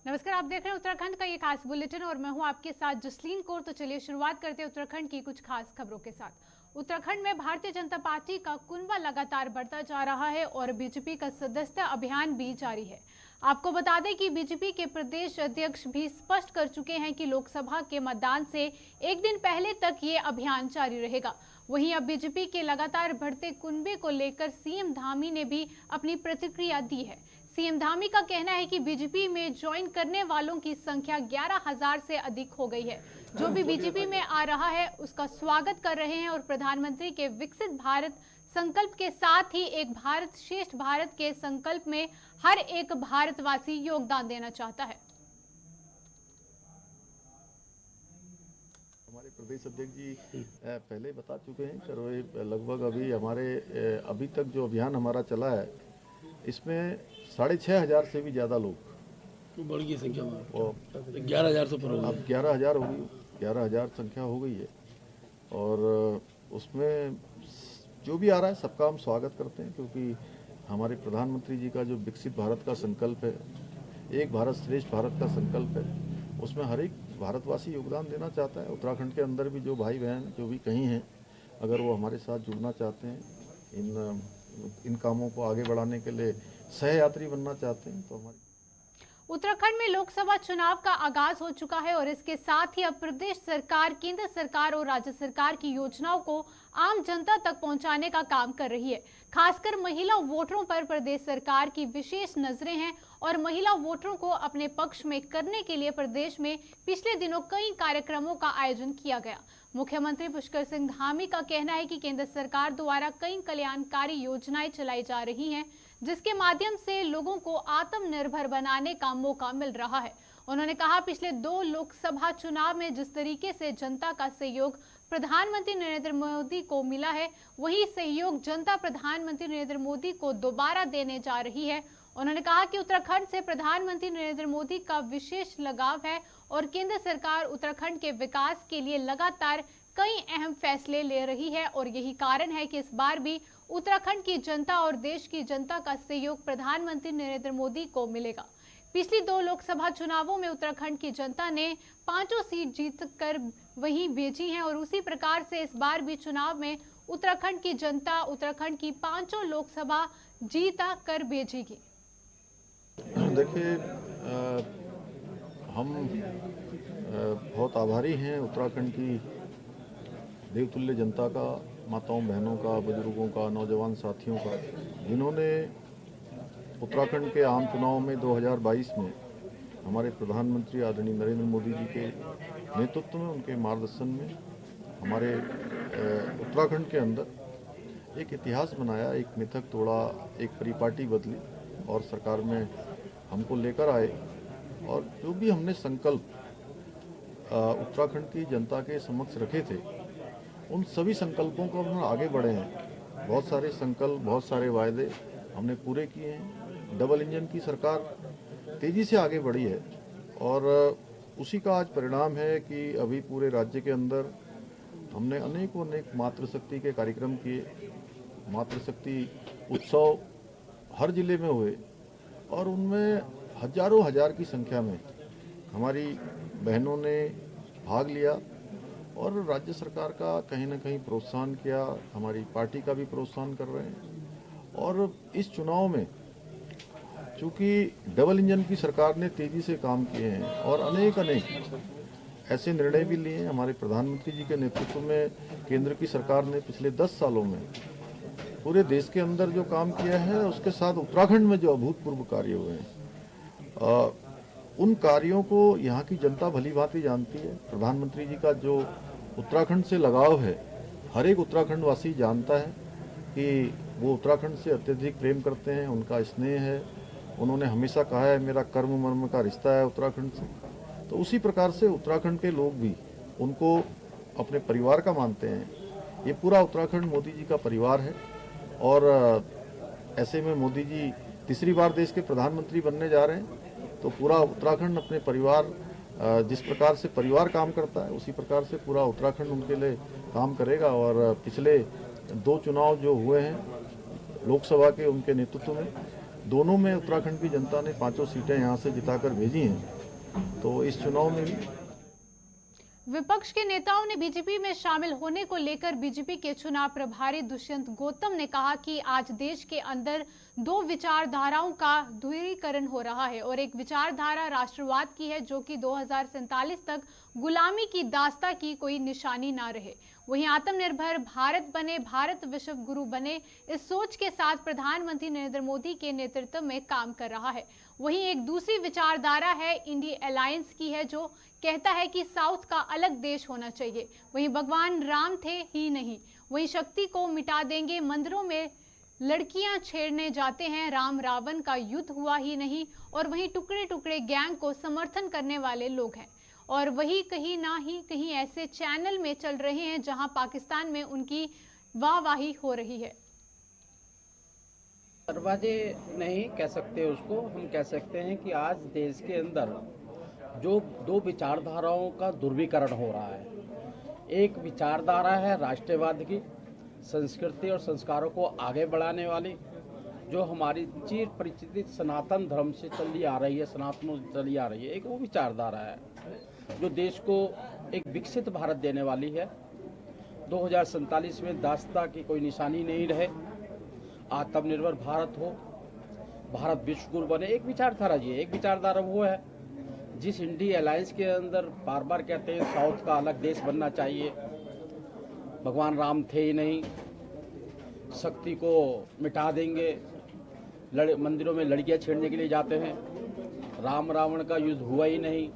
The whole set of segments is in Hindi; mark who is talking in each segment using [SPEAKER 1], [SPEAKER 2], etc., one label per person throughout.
[SPEAKER 1] नमस्कार, आप देख रहे हैं उत्तराखंड का ये खास बुलेटिन और मैं हूं आपके साथ जसलीन कौर। तो चलिए शुरुआत करते हैं उत्तराखंड की कुछ खास खबरों के साथ। उत्तराखंड में भारतीय जनता पार्टी का कुनबा लगातार बढ़ता जा रहा है और बीजेपी का सदस्यता अभियान भी जारी है। आपको बता दें कि बीजेपी के प्रदेश अध्यक्ष भी स्पष्ट कर चुके हैं कि लोकसभा के मतदान से एक दिन पहले तक ये अभियान जारी रहेगा। वहीं अब बीजेपी के लगातार बढ़ते कुनबे को लेकर सीएम धामी ने भी अपनी प्रतिक्रिया दी है। सीएम धामी का कहना है कि बीजेपी में ज्वाइन करने वालों की संख्या 11,000 से अधिक हो गई है। जो भी बीजेपी में आ रहा है उसका स्वागत कर रहे हैं और प्रधानमंत्री के विकसित भारत संकल्प के साथ ही एक भारत श्रेष्ठ भारत के संकल्प में हर एक भारतवासी योगदान देना चाहता है।
[SPEAKER 2] हमारे प्रदेश अध्यक्ष जी पहले बता चुके हैं कि लगभग अभी तक जो अभियान हमारा चला है इसमें 6,500 से भी ज़्यादा लोग
[SPEAKER 3] तो बढ़ गई संख्या और 11,000 से ऊपर
[SPEAKER 2] अब 11,000 हो गई, 11,000 संख्या हो गई है। और उसमें जो भी आ रहा है सबका हम स्वागत करते हैं, क्योंकि हमारे प्रधानमंत्री जी का जो विकसित भारत का संकल्प है, एक भारत श्रेष्ठ भारत का संकल्प है, उसमें हर एक भारतवासी योगदान देना चाहता है। उत्तराखंड के अंदर भी जो भाई बहन जो भी कहीं हैं, अगर वो हमारे साथ जुड़ना चाहते हैं, इन कामों को आगे बढ़ाने के लिए सहयात्री बनना चाहते हैं, तो हमारी
[SPEAKER 1] उत्तराखंड में लोकसभा चुनाव का आगाज हो चुका है और इसके साथ ही अब प्रदेश सरकार, केंद्र सरकार और राज्य सरकार की योजनाओं को आम जनता तक पहुंचाने का काम कर रही है। खासकर महिला वोटरों पर प्रदेश सरकार की विशेष नजरें हैं और महिला वोटरों को अपने पक्ष में करने के लिए प्रदेश में पिछले दिनों कई कार्यक्रमों का आयोजन किया गया। मुख्यमंत्री पुष्कर सिंह धामी का कहना है कि केंद्र सरकार द्वारा कई कल्याणकारी योजनाएं चलाई जा रही हैं, जिसके माध्यम से लोगों को आत्मनिर्भर बनाने का मौका मिल रहा है। उन्होंने कहा, पिछले 2 लोकसभा चुनाव में जिस तरीके से जनता का सहयोग प्रधानमंत्री नरेंद्र मोदी को मिला है, वही सहयोग जनता प्रधानमंत्री नरेंद्र मोदी को दोबारा देने जा रही है। उन्होंने कहा कि उत्तराखंड से प्रधानमंत्री नरेंद्र मोदी का विशेष लगाव है और केंद्र सरकार उत्तराखंड के विकास के लिए लगातार कई अहम फैसले ले रही है और यही कारण है कि इस बार भी उत्तराखंड की जनता और देश की जनता का सहयोग प्रधानमंत्री नरेंद्र मोदी को मिलेगा। पिछली 2 लोकसभा चुनावों में उत्तराखंड की जनता ने 5 सीट जीत कर वहीं भेजी हैं और उसी प्रकार से इस बार भी चुनाव में उत्तराखंड की जनता उत्तराखंड की 5 लोकसभा जीता कर भेजेगी।
[SPEAKER 2] देखिए, हम बहुत आभारी हैं उत्तराखंड की देवतुल्य जनता का, माताओं बहनों का, बुजुर्गों का, नौजवान साथियों का, जिन्होंने उत्तराखंड के आम चुनाव में 2022 में हमारे प्रधानमंत्री आदरणीय नरेंद्र मोदी जी के नेतृत्व में, उनके मार्गदर्शन में हमारे उत्तराखंड के अंदर एक इतिहास बनाया, एक मिथक तोड़ा, एक परिपाटी बदली और सरकार में हमको लेकर आए। और जो भी हमने संकल्प उत्तराखंड की जनता के समक्ष रखे थे, उन सभी संकल्पों को हम आगे बढ़े हैं। बहुत सारे संकल्प, बहुत सारे वायदे हमने पूरे किए हैं। डबल इंजन की सरकार तेज़ी से आगे बढ़ी है और उसी का आज परिणाम है कि अभी पूरे राज्य के अंदर हमने अनेक मातृशक्ति के कार्यक्रम किए। मातृशक्ति उत्सव हर जिले में हुए और उनमें हजारों हजार की संख्या में हमारी बहनों ने भाग लिया और राज्य सरकार का कहीं ना कहीं प्रोत्साहन किया, हमारी पार्टी का भी प्रोत्साहन कर रहे हैं। और इस चुनाव में चूँकि डबल इंजन की सरकार ने तेज़ी से काम किए हैं और अनेक ऐसे निर्णय भी लिए हैं। हमारे प्रधानमंत्री जी के नेतृत्व में केंद्र की सरकार ने पिछले 10 सालों में पूरे देश के अंदर जो काम किया है, उसके साथ उत्तराखंड में जो अभूतपूर्व कार्य हुए हैं, उन कार्यों को यहाँ की जनता भली भांति जानती है। प्रधानमंत्री जी का जो उत्तराखंड से लगाव है, हर एक उत्तराखंड वासी जानता है कि वो उत्तराखंड से अत्यधिक प्रेम करते हैं, उनका स्नेह है। उन्होंने हमेशा कहा है, मेरा कर्म मर्म का रिश्ता है उत्तराखंड से। तो उसी प्रकार से उत्तराखंड के लोग भी उनको अपने परिवार का मानते हैं। ये पूरा उत्तराखंड मोदी जी का परिवार है और ऐसे में मोदी जी तीसरी बार देश के प्रधानमंत्री बनने जा रहे हैं, तो पूरा उत्तराखंड अपने परिवार, जिस प्रकार से परिवार काम करता है उसी प्रकार से पूरा उत्तराखंड उनके लिए काम करेगा। और पिछले 2 चुनाव जो हुए हैं लोकसभा के, उनके नेतृत्व में दोनों में उत्तराखंड की जनता ने 5 सीटें यहाँ से जिताकर भेजी हैं। तो इस चुनाव में भी
[SPEAKER 1] विपक्ष के नेताओं ने बीजेपी में शामिल होने को लेकर बीजेपी के चुनाव प्रभारी दुष्यंत गौतम ने कहा कि आज देश के अंदर दो विचारधाराओं का ध्रुवीकरण हो रहा है और एक विचारधारा राष्ट्रवाद की है जो कि 2047 तक गुलामी की दास्ता की कोई निशानी ना रहे। वहीं आत्मनिर्भर भारत बने, भारत विश्व गुरु बने, इस सोच के साथ प्रधानमंत्री नरेंद्र मोदी के नेतृत्व में काम कर रहा है। वहीं एक दूसरी विचारधारा है इंडिया अलायंस की है जो कहता है कि साउथ का अलग देश होना चाहिए। वहीं भगवान राम थे ही नहीं, वहीं शक्ति को मिटा देंगे, मंदिरों में लड़कियां छेड़ने जाते हैं, राम रावण का युद्ध हुआ ही नहीं, और वहीं टुकड़े टुकड़े गैंग को समर्थन करने वाले लोग हैं। और वही कहीं ना ही कहीं ऐसे चैनल में चल रहे हैं जहां पाकिस्तान में उनकी वाहवाही हो रही है।
[SPEAKER 4] दरवाजे नहीं कह सकते उसको, हम कह सकते हैं कि आज देश के अंदर जो दो विचारधाराओं का ध्रुवीकरण हो रहा है। एक विचारधारा है राष्ट्रवाद की, संस्कृति और संस्कारों को आगे बढ़ाने वाली, जो हमारी चिर परिचित सनातन धर्म से चली आ रही है, सनातनों से चली आ रही है। एक वो विचारधारा है जो देश को एक विकसित भारत देने वाली है। 2047 में दास्ता की कोई निशानी नहीं रहे, आत्मनिर्भर भारत हो, भारत विश्व गुरु बने। एक विचारधारा जी, एक विचारधारा वो है जिस इंडिया अलायंस के अंदर बार बार कहते हैं साउथ का अलग देश बनना चाहिए, भगवान राम थे ही नहीं, शक्ति को मिटा देंगे, मंदिरों में लड़कियां छेड़ने के लिए जाते हैं, राम रावण का युद्ध हुआ ही नहीं,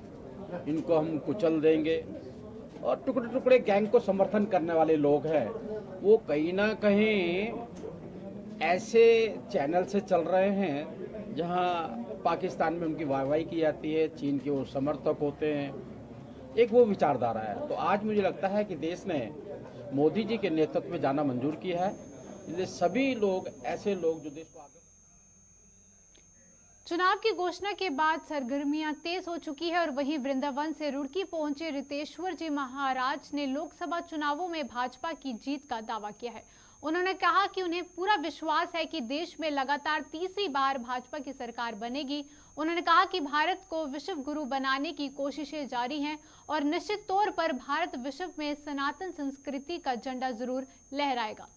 [SPEAKER 4] इनको हम कुचल देंगे, और टुकड़े टुकड़े गैंग को समर्थन करने वाले लोग हैं। वो कहीं ना कहीं ऐसे चैनल से चल रहे हैं जहां पाकिस्तान में उनकी वाहवाही की जाती है, चीन के वो समर्थक होते हैं। एक वो विचारधारा है। तो आज मुझे लगता है कि देश ने मोदी जी के नेतृत्व में जाना मंजूर किया है, इसलिए सभी लोग ऐसे लोग जो देश को आगे।
[SPEAKER 1] चुनाव की घोषणा के बाद सरगर्मियां तेज हो चुकी है और वहीं वृंदावन से रुड़की पहुंचे रितेश्वर जी महाराज ने लोकसभा चुनावों में भाजपा की जीत का दावा किया है। उन्होंने कहा कि उन्हें पूरा विश्वास है कि देश में लगातार तीसरी बार भाजपा की सरकार बनेगी। उन्होंने कहा कि भारत को विश्व गुरु बनाने की कोशिशें जारी हैं और निश्चित तौर पर भारत विश्व में सनातन संस्कृति का झंडा जरूर लहराएगा।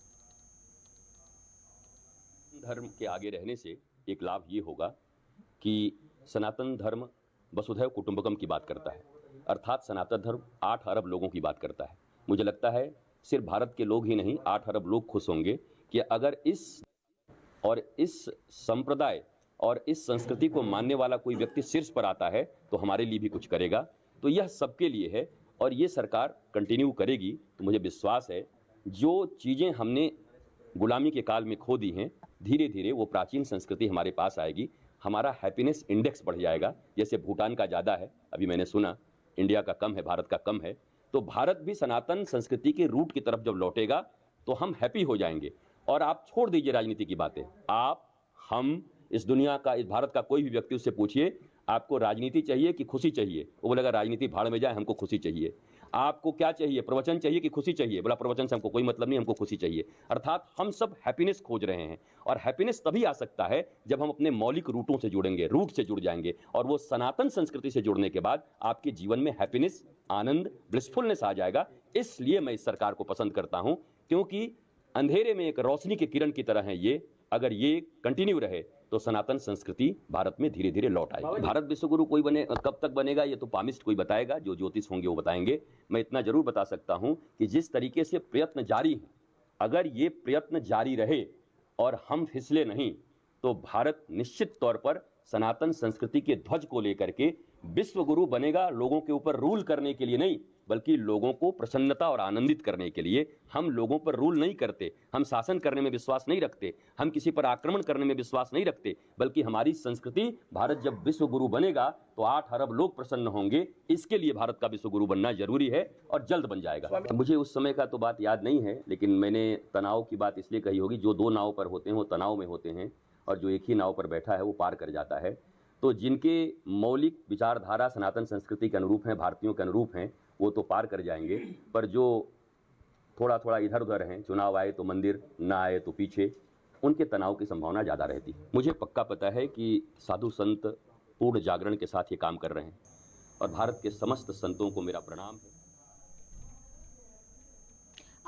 [SPEAKER 5] धर्म के आगे रहने से एक लाभ ये होगा कि सनातन धर्म वसुधैव कुटुंबकम की बात करता है, अर्थात सनातन धर्म 8 अरब लोगों की बात करता है। मुझे लगता है सिर्फ भारत के लोग ही नहीं, 8 अरब लोग खुश होंगे कि अगर इस संप्रदाय और इस संस्कृति को मानने वाला कोई व्यक्ति शीर्ष पर आता है तो हमारे लिए भी कुछ करेगा। तो यह सबके लिए है और ये सरकार कंटिन्यू करेगी। तो मुझे विश्वास है जो चीज़ें हमने गुलामी के काल में खो दी हैं, धीरे धीरे वो प्राचीन संस्कृति हमारे पास आएगी। हमारा हैप्पीनेस इंडेक्स बढ़ जाएगा। जैसे भूटान का ज़्यादा है, अभी मैंने सुना, इंडिया का कम है, भारत का कम है। तो भारत भी सनातन संस्कृति के रूट की तरफ जब लौटेगा तो हम हैप्पी हो जाएंगे। और आप छोड़ दीजिए राजनीति की बातें, हम इस दुनिया का, इस भारत का कोई भी व्यक्ति उससे पूछिए आपको राजनीति चाहिए कि खुशी चाहिए, वो बोलेगा राजनीति भाड़ में जाए, हमको खुशी चाहिए। आपको क्या चाहिए, प्रवचन चाहिए कि खुशी चाहिए? बोला प्रवचन से हमको कोई मतलब नहीं, हमको खुशी चाहिए। अर्थात हम सब हैप्पीनेस खोज रहे हैं और हैप्पीनेस तभी आ सकता है जब हम अपने मौलिक रूटों से जुड़ेंगे, रूट से जुड़ जाएंगे। और वो सनातन संस्कृति से जुड़ने के बाद आपके जीवन में हैप्पीनेस, आनंद, ब्लिसफुलनेस आ जाएगा। इसलिए मैं इस सरकार को पसंद करता हूं, क्योंकि अंधेरे में एक रोशनी के किरण की तरह है ये। अगर ये कंटिन्यू रहे तो सनातन संस्कृति भारत में धीरे धीरे लौट आएगी। भारत विश्वगुरु कोई बने, कब तक बनेगा ये तो पामिस्ट कोई बताएगा, जो ज्योतिष होंगे वो बताएंगे। मैं इतना जरूर बता सकता हूं कि जिस तरीके से प्रयत्न जारी है, अगर ये प्रयत्न जारी रहे और हम फिसले नहीं तो भारत निश्चित तौर पर सनातन संस्कृति के ध्वज को लेकर के विश्व गुरु बनेगा। लोगों के ऊपर रूल करने के लिए नहीं, बल्कि लोगों को प्रसन्नता और आनंदित करने के लिए। हम लोगों पर रूल नहीं करते, हम शासन करने में विश्वास नहीं रखते, हम किसी पर आक्रमण करने में विश्वास नहीं रखते, बल्कि हमारी संस्कृति, भारत जब विश्व गुरु बनेगा तो 8 अरब लोग प्रसन्न होंगे। इसके लिए भारत का विश्व गुरु बनना जरूरी है और जल्द बन जाएगा। मुझे उस समय का तो बात याद नहीं है, लेकिन मैंने तनाव की बात इसलिए कही होगी, जो 2 नाव पर होते हैं वो तनाव में होते हैं और जो एक ही नाव पर बैठा है वो पार कर जाता है। तो जिनके मौलिक विचारधारा सनातन संस्कृति के अनुरूप हैं, भारतीयों के अनुरूप हैं, वो तो पार कर जाएंगे। पर जो थोड़ा थोड़ा इधर उधर हैं, चुनाव आए तो मंदिर, ना आए तो पीछे, उनके तनाव की संभावना ज़्यादा रहती है। मुझे पक्का पता है कि साधु संत पूर्ण जागरण के साथ ये काम कर रहे हैं और भारत के समस्त संतों को मेरा प्रणाम है।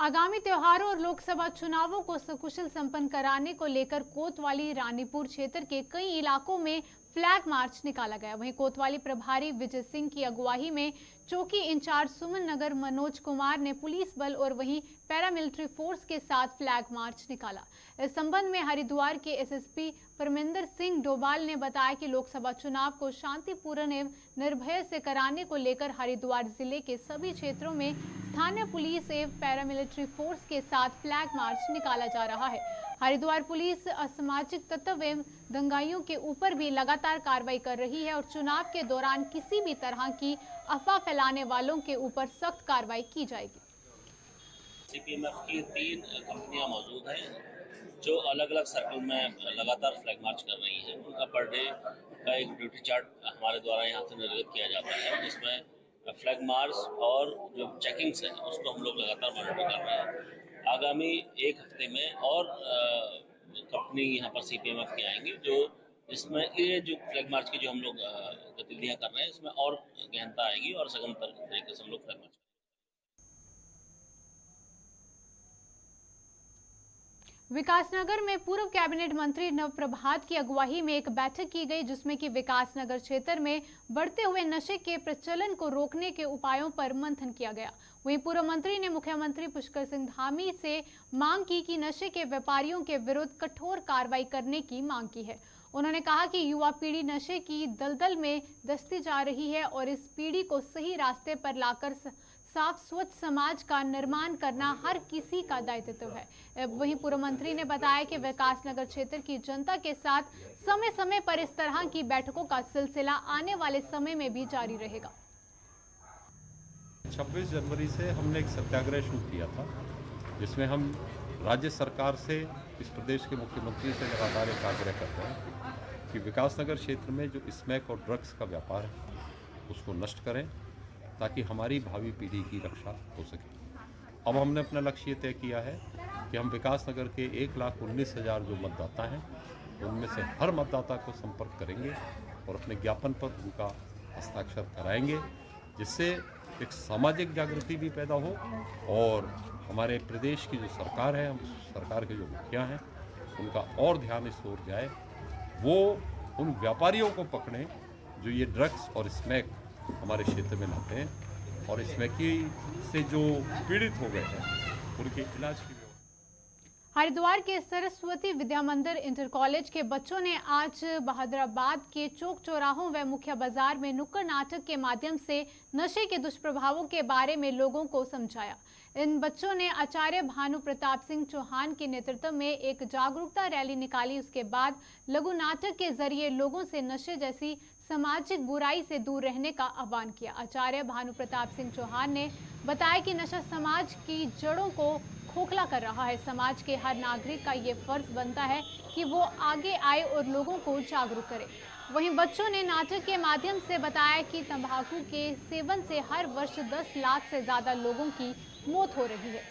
[SPEAKER 1] आगामी त्योहारों और लोकसभा चुनावों को सकुशल संपन्न कराने को लेकर कोतवाली रानीपुर क्षेत्र के कई इलाकों में फ्लैग मार्च निकाला गया। वहीं कोतवाली प्रभारी विजय सिंह की अगुवाई में चौकी इंचार्ज सुमन नगर मनोज कुमार ने पुलिस बल और वहीं पैरामिलिट्री फोर्स के साथ फ्लैग मार्च निकाला। इस संबंध में हरिद्वार के एसएसपी परमिंदर सिंह डोभाल ने बताया कि लोकसभा चुनाव को शांतिपूर्ण एवं निर्भय से कराने को लेकर हरिद्वार जिले के सभी क्षेत्रों में स्थानीय पुलिस एवं पैरामिलिट्री फोर्स के साथ फ्लैग मार्च निकाला जा रहा है। हरिद्वार पुलिस असामाजिक तत्व एवं दंगाइयों के ऊपर भी लगातार कार्रवाई कर रही है और चुनाव के दौरान किसी भी तरह की अफवाह फैलाने वालों के ऊपर सख्त कार्रवाई की जाएगी।
[SPEAKER 6] सीपीएमएफ की 3 कंपनियां मौजूद हैं जो अलग अलग सर्कल में लगातार फ्लैग मार्च कर रही हैं। उनका पर डे का एक ड्यूटी चार्ट हमारे द्वारा यहाँ से निर्गत किया जाता है, जिसमें फ्लैग मार्च और जो चेकिंग्स हैं उसको हम लोग लगातार मॉनिटर कर रहे हैं। आगामी एक हफ्ते में और कंपनी यहाँ पर सीपीएमएफ की आएंगी, जो इसमें ये जो फ्लैग मार्च की जो हम लोग गतिविधियाँ कर रहे हैं इसमें और गहनता आएगी और सघन तरीके से हम लोग फ्लैग मार्च।
[SPEAKER 1] विकासनगर में पूर्व कैबिनेट मंत्री नवप्रभात की अगुवाई में एक बैठक की गई, जिसमें कि विकासनगर क्षेत्र में बढ़ते हुए नशे के प्रचलन को रोकने के उपायों पर मंथन किया गया। वहीं पूर्व मंत्री ने मुख्यमंत्री पुष्कर सिंह धामी से मांग की कि नशे के व्यापारियों के विरुद्ध कठोर कार्रवाई करने की मांग की है। उन्होंने कहा कि युवा पीढ़ी नशे की दलदल में दसती जा रही है और इस पीढ़ी को सही रास्ते पर लाकर साफ स्वच्छ समाज का निर्माण करना हर किसी का दायित्व है। वहीं पूर्व मंत्री ने बताया कि विकासनगर क्षेत्र की जनता के साथ समय समय पर इस तरह की बैठकों का सिलसिला आने वाले समय में भी जारी रहेगा।
[SPEAKER 7] 26 जनवरी से हमने एक सत्याग्रह शुरू किया था, जिसमें हम राज्य सरकार से, इस प्रदेश के मुख्यमंत्री से लगातार एक आग्रह करते हैं कि विकासनगर क्षेत्र में जो स्मैक और ड्रग्स का व्यापार है उसको नष्ट करें, ताकि हमारी भावी पीढ़ी की रक्षा हो सके। अब हमने अपना लक्ष्य तय किया है कि हम विकासनगर के 1,19,000 जो मतदाता हैं उनमें से हर मतदाता को संपर्क करेंगे और अपने ज्ञापन पर उनका हस्ताक्षर कराएंगे, जिससे एक सामाजिक जागृति भी पैदा हो और हमारे प्रदेश की जो सरकार है, हम सरकार के जो मुखिया हैं उनका और ध्यान इस ओर जाए, वो उन व्यापारियों को पकड़ें जो ये ड्रग्स और स्मैक हमारे क्षेत्र में लाते हैं और स्मैक से जो पीड़ित हो गए हैं उनके इलाज की।
[SPEAKER 1] हरिद्वार के सरस्वती विद्या मंदिर इंटर कॉलेज के बच्चों ने आज बहादुराबाद के चौक चौराहों व मुख्य बाजार में नुक्कड़ नाटक के माध्यम से नशे के दुष्प्रभावों के बारे में लोगों को समझाया। इन बच्चों ने आचार्य भानु प्रताप सिंह चौहान के नेतृत्व में एक जागरूकता रैली निकाली। उसके बाद लघु नाटक के जरिए लोगों से नशे जैसी सामाजिक बुराई से दूर रहने का आह्वान किया। आचार्य भानु प्रताप सिंह चौहान ने बताया कि नशा समाज की जड़ों को खोखला कर रहा है। समाज के हर नागरिक का ये फर्ज बनता है कि वो आगे आए और लोगों को जागरूक करे। वहीं बच्चों ने नाटक के माध्यम से बताया कि तंबाकू के सेवन से हर वर्ष 10 लाख से ज्यादा लोगों की मौत हो रही है।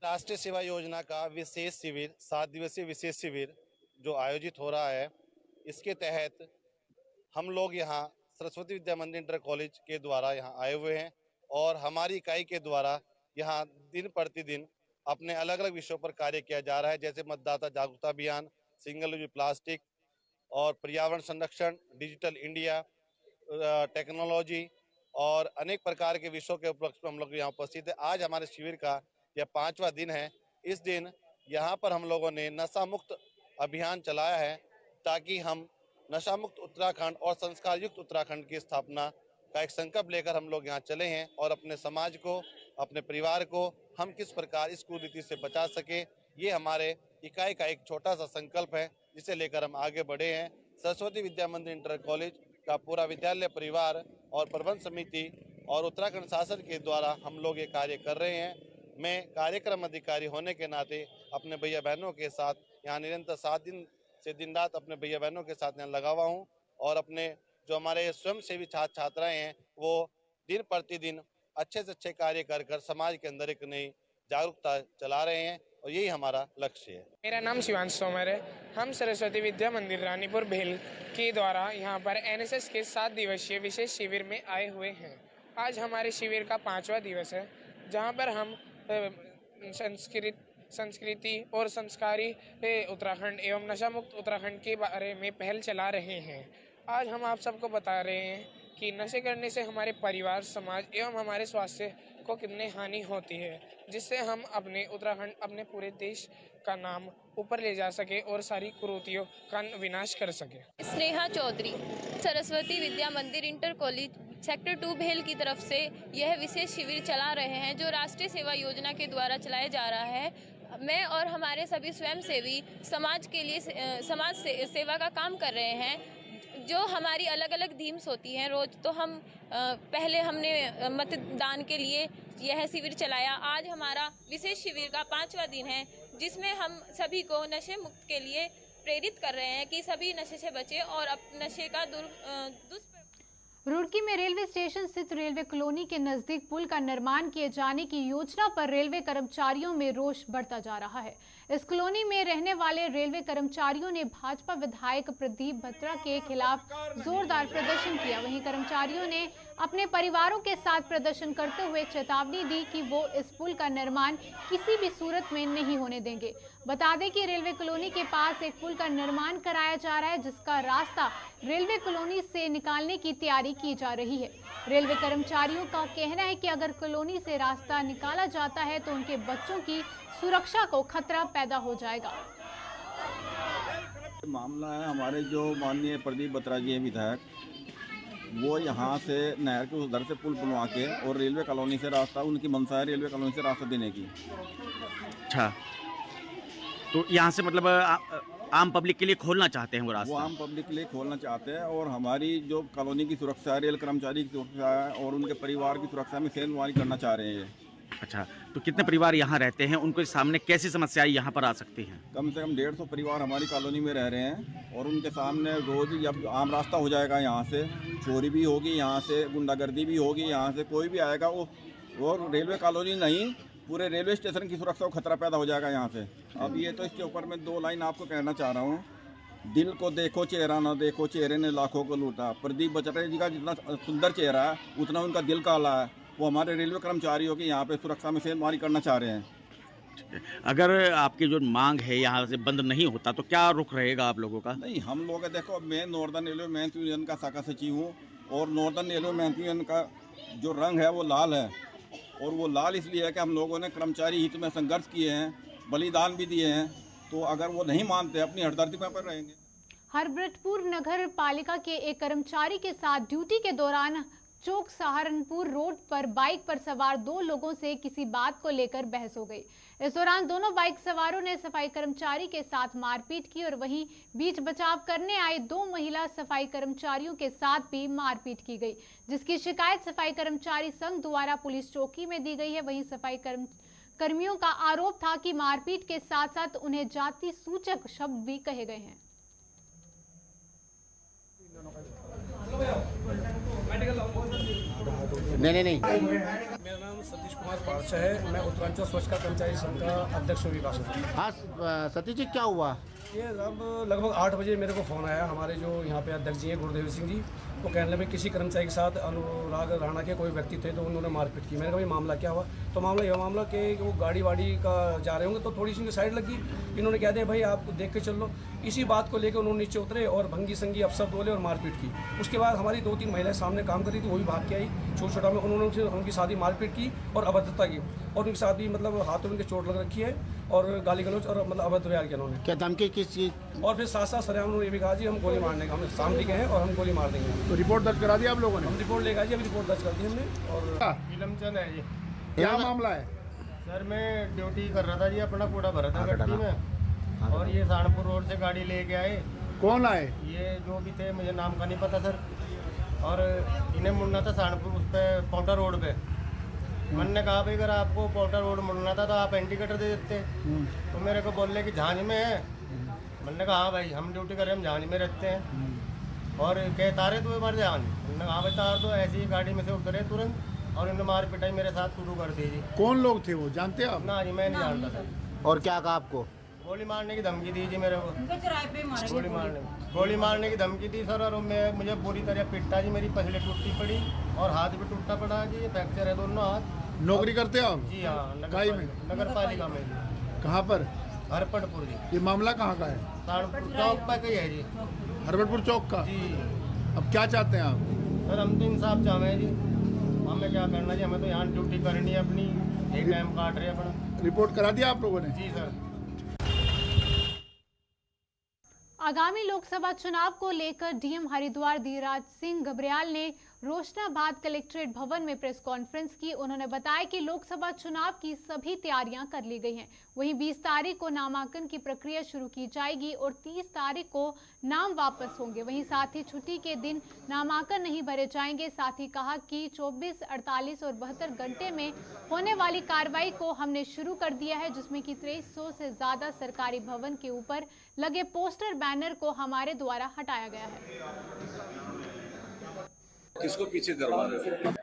[SPEAKER 8] राष्ट्रीय सेवा योजना का विशेष शिविर, 7 दिवसीय विशेष शिविर जो आयोजित हो रहा है, इसके तहत हम लोग यहाँ सरस्वती विद्या मंदिर इंटर कॉलेज के द्वारा यहाँ आए हुए हैं और हमारी इकाई के द्वारा यहाँ दिन प्रतिदिन अपने अलग अलग विषयों पर कार्य किया जा रहा है, जैसे मतदाता जागरूकता अभियान, सिंगल यूज प्लास्टिक और पर्यावरण संरक्षण, डिजिटल इंडिया, टेक्नोलॉजी और अनेक प्रकार के विषयों के उपलक्ष्य में हम लोग यहाँ उपस्थित है। आज हमारे शिविर का यह 5वां दिन है। इस दिन यहाँ पर हम लोगों ने नशा मुक्त अभियान चलाया है, ताकि हम नशा मुक्त उत्तराखंड और संस्कार युक्त उत्तराखंड की स्थापना का एक संकल्प लेकर हम लोग यहाँ चले हैं और अपने समाज को, अपने परिवार को हम किस प्रकार इस कुरीति से बचा सके, ये हमारे इकाई का एक छोटा सा संकल्प है, जिसे लेकर हम आगे बढ़े हैं। सरस्वती विद्या मंदिर इंटर कॉलेज का पूरा विद्यालय परिवार और प्रबंध समिति और उत्तराखंड शासन के द्वारा हम लोग ये कार्य कर रहे हैं। मैं कार्यक्रम अधिकारी होने के नाते अपने भैया बहनों के साथ यहाँ निरंतर 7 दिन से दिन रात अपने भैया बहनों के साथ यहाँ लगा हुआ हूँ और अपने जो हमारे स्वयंसेवी छात्र छात्राएं हैं वो दिन प्रतिदिन अच्छे से अच्छे कार्य कर कर समाज के अंदर एक नई जागरूकता चला रहे हैं और यही हमारा लक्ष्य है।
[SPEAKER 9] मेरा नाम शिवांश तोमर है। हम सरस्वती विद्या मंदिर रानीपुर भेल के द्वारा यहाँ पर एनएसएस के 7 दिवसीय विशेष शिविर में आए हुए हैं। आज हमारे शिविर का 5वां दिवस है, जहाँ पर हम संस्कृति और संस्कारी उत्तराखंड एवं नशा मुक्त उत्तराखंड के बारे में पहल चला रहे हैं। आज हम आप सबको बता रहे हैं कि नशे करने से हमारे परिवार, समाज एवं हमारे स्वास्थ्य को कितनी हानि होती है, जिससे हम अपने उत्तराखंड, अपने पूरे देश का नाम ऊपर ले जा सके और सारी कुरीतियों का विनाश कर सके।
[SPEAKER 10] स्नेहा चौधरी, सरस्वती विद्या मंदिर इंटर कॉलेज सेक्टर 2 भेल की तरफ से यह विशेष शिविर चला रहे हैं, जो राष्ट्रीय सेवा योजना के द्वारा चलाया जा रहा है। मैं और हमारे सभी स्वयंसेवी समाज के लिए सेवा का काम कर रहे हैं। जो हमारी अलग अलग थीम्स होती हैं रोज, तो हम पहले हमने मतदान के लिए यह शिविर चलाया। आज हमारा विशेष शिविर का 5वां दिन है, जिसमें हम सभी को नशे मुक्त के लिए प्रेरित कर रहे हैं कि सभी नशे से बचें और नशे का
[SPEAKER 1] रुड़की में रेलवे स्टेशन स्थित रेलवे कॉलोनी के नजदीक पुल का निर्माण किए जाने की योजना पर रेलवे कर्मचारियों में रोष बढ़ता जा रहा है। इस कॉलोनी में रहने वाले रेलवे कर्मचारियों ने भाजपा विधायक प्रदीप बत्रा के खिलाफ जोरदार प्रदर्शन किया। वहीं कर्मचारियों ने अपने परिवारों के साथ प्रदर्शन करते हुए चेतावनी दी कि वो इस पुल का निर्माण किसी भी सूरत में नहीं होने देंगे। बता दें कि रेलवे कॉलोनी के पास एक पुल का निर्माण कराया जा रहा है, जिसका रास्ता रेलवे कॉलोनी से निकालने की तैयारी की जा रही है। रेलवे कर्मचारियों का कहना है कि अगर कॉलोनी से रास्ता निकाला जाता है तो उनके बच्चों की सुरक्षा को खतरा पैदा हो जाएगा।
[SPEAKER 11] मामला है, हमारे जो माननीय प्रदीप बत्रा जी हैं विधायक, वो यहाँ से नहर के उधर से पुल बनवा के और रेलवे कॉलोनी से रास्ता, उनकी मंशा है रेलवे कॉलोनी से रास्ता देने की।
[SPEAKER 12] अच्छा, तो यहाँ से मतलब आम पब्लिक के लिए खोलना चाहते हैं वो रास्ता?
[SPEAKER 11] वो आम पब्लिक के लिए खोलना चाहते हैं और हमारी जो कॉलोनी की सुरक्षा है, रेल कर्मचारी की सुरक्षा है और उनके परिवार की सुरक्षा में सेंधमारी करना चाह रहे हैं।
[SPEAKER 12] अच्छा, तो कितने परिवार यहाँ रहते हैं, उनके सामने कैसी समस्याएं यहाँ पर आ सकती हैं?
[SPEAKER 11] कम से कम 150 परिवार हमारी कॉलोनी में रह रहे हैं और उनके सामने रोज जब आम रास्ता हो जाएगा, यहाँ से चोरी भी होगी, यहाँ से गुंडागर्दी भी होगी, यहाँ से कोई भी आएगा वो रेलवे कॉलोनी नहीं, पूरे रेलवे स्टेशन की सुरक्षा को खतरा पैदा हो जाएगा यहाँ से। अब ये तो इसके ऊपर मैं 2 लाइन आपको कहना चाह रहा हूँ। दिल को देखो चेहरा ना देखो, चेहरे ने लाखों को लूटा। प्रदीप बत्रा जी का जितना सुंदर चेहरा है उतना उनका दिल काला है। वो हमारे रेलवे कर्मचारियों की यहाँ पे सुरक्षा में सेंधमारी करना चाह रहे हैं।
[SPEAKER 12] अगर आपकी जो मांग है यहाँ से बंद नहीं होता तो क्या रुख रहेगा आप लोगों का?
[SPEAKER 11] नहीं, हम लोग देखो, मैं नॉर्दर्न रेलवे मेहनत यूनियन का शाखा सचिव हूँ और नॉर्दर्न रेलवे मेहनत यूनियन का जो रंग है वो लाल है और वो लाल इसलिए है कि हम लोगों ने कर्मचारी हित में संघर्ष किए हैं, बलिदान भी दिए हैं। तो अगर वो नहीं मानते, अपनी हरदर्दी पर रहेंगे।
[SPEAKER 1] हरब्रतपुर नगर पालिका के एक कर्मचारी के साथ ड्यूटी के दौरान चौक सहारनपुर रोड पर बाइक पर सवार 2 लोगों से किसी बात को लेकर बहस हो गई। इस दौरान दोनों बाइक सवारों ने सफाई कर्मचारी के साथ मारपीट की और वहीं बीच बचाव करने आए 2 महिला सफाई कर्मचारियों के साथ भी मारपीट की गई, जिसकी शिकायत सफाई कर्मचारी संघ द्वारा पुलिस चौकी में दी गई है। वहीं सफाई कर्मियों का आरोप था कि मारपीट के साथ साथ उन्हें जाति सूचक शब्द भी कहे गए हैं।
[SPEAKER 3] नहीं। मेरा नाम सतीश कुमार पारसा है। मैं उत्तरांचल स्वच्छता कर्मचारी संघ का अध्यक्ष विकास।
[SPEAKER 13] हाँ सतीश जी, क्या हुआ?
[SPEAKER 3] ये अब लगभग 8 बजे मेरे को फ़ोन आया। हमारे जो यहाँ पे अध्यक्ष जी हैं गुरुदेव सिंह जी, वो कहने लगे किसी कर्मचारी के साथ अनुराग राणा के कोई व्यक्ति थे तो उन्होंने मारपीट की। मैंने कहा भाई मामला क्या हुआ? तो मामला कि वो गाड़ी वाड़ी का जा रहे होंगे तो थोड़ी सी उनकी साइड लगी। इन्होंने कह दिया भाई आप देख के चल लो। इसी बात को लेकर उन्होंने नीचे उतरे और भंगी संगी अपशब्द बोले और मारपीट की। उसके बाद हमारी 2-3 महिलाएं सामने काम कर रही थी, वो भी भाग के आई। छोटा में उन्होंने उनकी साथ ही मारपीट की और अभद्रता की और उनके साथ भी मतलब हाथों में उनके चोट लग रखी है और गाली गलौज और मतलब अभद्र व्यवहार किया उन्होंने।
[SPEAKER 13] क्या धमकी किस चीज़?
[SPEAKER 3] और फिर साथ सरेआम उन्होंने ये भी कहा जी हम गोली मारने का, हम सामने गए हैं और हम गोली मार देंगे।
[SPEAKER 13] तो रिपोर्ट दर्ज करा दिया आप लोगों ने?
[SPEAKER 3] हम रिपोर्ट लेकर जी, अभी रिपोर्ट दर्ज कर दी हमने। और
[SPEAKER 14] नीलमचंद है जी।
[SPEAKER 13] क्या मामला है?
[SPEAKER 14] सर मैं ड्यूटी कर रहा था जी, अपना कूड़ा भरा था गड्डी में और ये सहारनपुर रोड से गाड़ी लेके आए।
[SPEAKER 13] कौन आए?
[SPEAKER 14] ये जो भी थे, मुझे नाम का नहीं पता सर। और इन्हें मुड़ना था सहारनपुर उस पर पाउंटा रोड पे। मैंने कहा भाई अगर आपको पाउंटा रोड मुड़ना था तो आप इंडिकेटर दे देते। तो मेरे को बोल रहे कि झांझ में है मैंने कहा हाँ भाई हम ड्यूटी कर रहे हैं, हम जानी में रहते हैं। और कह तारे तो मार जान, मैंने कहा हाँ भाई तार तो ऐसी ही गाड़ी में से उतरे तुरंत और इन्होंने मार पिटाई मेरे साथ शुरू कर दी जी।
[SPEAKER 13] कौन लोग थे वो, जानते हैं आप?
[SPEAKER 14] ना जी मैं नहीं जानता था।
[SPEAKER 13] और क्या कहा आपको?
[SPEAKER 14] गोली मारने की धमकी दी जी मेरे को, गोली मारने की धमकी दी सर। और मुझे पूरी तरह पिटा जी, मेरी पसली टूटी पड़ी और हाथ भी टूटा पड़ा जी, फ्रैक्चर है दोनों हाथ।
[SPEAKER 13] नौकरी करते हो आप?
[SPEAKER 14] जी हाँ,
[SPEAKER 13] नगर
[SPEAKER 14] पालिका में।
[SPEAKER 13] कहाँ पर?
[SPEAKER 14] हरपटपुर जी।
[SPEAKER 13] ये मामला कहाँ का है?
[SPEAKER 14] सहारनपुर चौक पर कहीं है जी।
[SPEAKER 13] हरपटपुर चौक का
[SPEAKER 14] जी।
[SPEAKER 13] अब क्या चाहते हैं आप?
[SPEAKER 14] सर हम तो इंसाफ चाहे जी, हमें क्या करना जी, हमें तो यहाँ ड्यूटी करनी है अपनी, एक टाइम काट रहे हैं अपना।
[SPEAKER 13] रिपोर्ट करा दिया आप लोगों ने?
[SPEAKER 14] जी सर।
[SPEAKER 1] आगामी लोकसभा चुनाव को लेकर डीएम हरिद्वार धीराज सिंह गबर्याल ने रोशनाबाद कलेक्ट्रेट भवन में प्रेस कॉन्फ्रेंस की। उन्होंने बताया कि लोकसभा चुनाव की सभी तैयारियां कर ली गई हैं। वहीं 20 तारीख को नामांकन की प्रक्रिया शुरू की जाएगी और 30 तारीख को नाम वापस होंगे। वहीं साथ ही छुट्टी के दिन नामांकन नहीं भरे जाएंगे। साथ ही कहा कि 24, 48 और 72 घंटे में होने वाली कार्रवाई को हमने शुरू कर दिया है, जिसमें कि 2300 से ज्यादा सरकारी भवन के ऊपर लगे पोस्टर बैनर को हमारे द्वारा हटाया गया है।
[SPEAKER 15] किसको पीछे करवा रहे हैं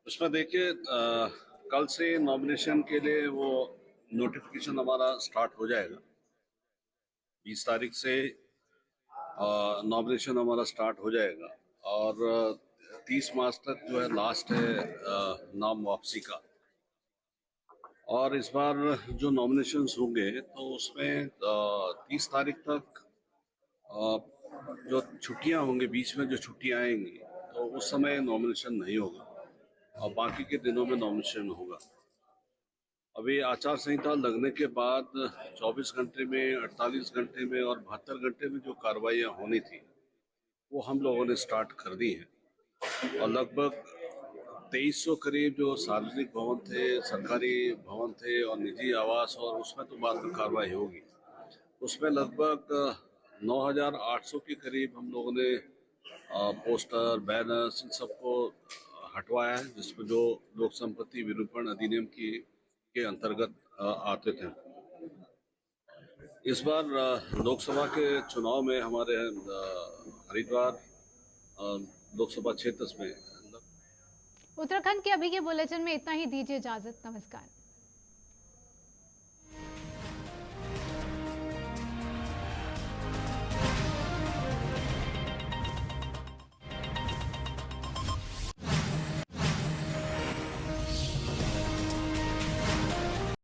[SPEAKER 15] उसमें देखिए, कल से नॉमिनेशन के लिए वो नोटिफिकेशन हमारा स्टार्ट हो जाएगा। 20 तारीख से नॉमिनेशन हमारा स्टार्ट हो जाएगा और 30 मार्च तक जो है लास्ट है नाम वापसी का। और इस बार जो नॉमिनेशंस होंगे तो उसमें 30 तारीख तक जो छुट्टियां होंगी, बीच में जो छुट्टियां आएंगी तो उस समय नॉमिनेशन नहीं होगा और बाकी के दिनों में नॉमिनेशन होगा। अभी आचार संहिता लगने के बाद 24 घंटे में, 48 घंटे में और 72 घंटे में जो कार्रवाइयाँ होनी थी वो हम लोगों ने स्टार्ट कर दी हैं। और लगभग 2300 करीब जो सार्वजनिक भवन थे, सरकारी भवन थे और निजी आवास, और उसमें तो बाद में कार्रवाई होगी। उसमें लगभग 9800 के करीब हम लोगों ने पोस्टर, बैनर्स इन सबको हटवाया है, जिसमें जो लोक संपत्ति विरूपण अधिनियम के अंतर्गत आते थे। इस बार लोकसभा के चुनाव में हमारे हरिद्वार लोकसभा क्षेत्र में
[SPEAKER 1] उत्तराखंड के अभी के बुलेटिन में इतना ही। दीजिए इजाजत, नमस्कार।